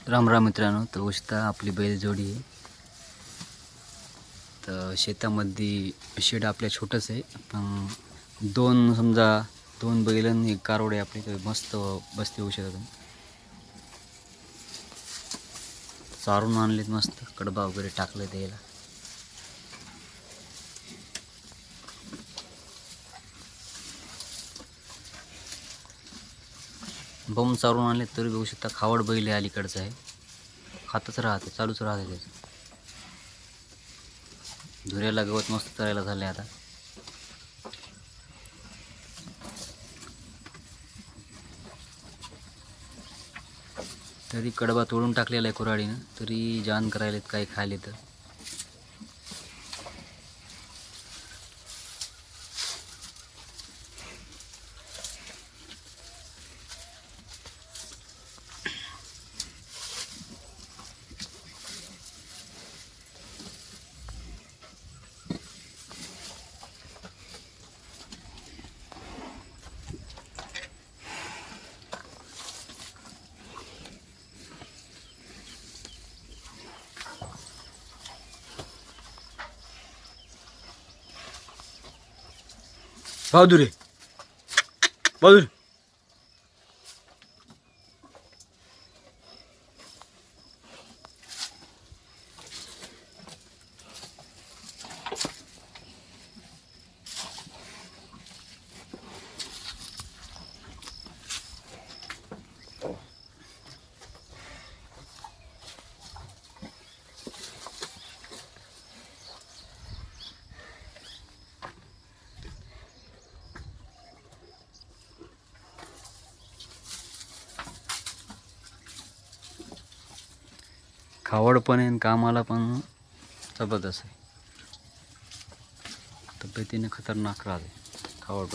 राम राम मित्रांनो, तर उषता आपली बैलजोडी आहे. तर शेतामध्ये शेड आपल्या छोटंच आहे, पण दोन बैल आणि एक कारोडे आपली तर मस्त बसते होऊ शकतात. चारून आणलेत, मस्त कडबा वगैरे टाकलं द्यायला. बम चारून आणले तरी बघू शकता. खावड बैल आहे, अलीकडचं आहे, खातच राहते, चालूच राहते त्याचं. धुऱ्याला गवत मस्त चरायला झाले आता. तरी कडबा तोडून टाकलेला आहे कुऱ्हाडीनं, तरी जान करायलेत काही खायले तर. बहादुरी बहादुरी खावड पण आहे आणि कामाला पण जबरदस्त आहे. तब्येतीने खतरनाक राहते खावड.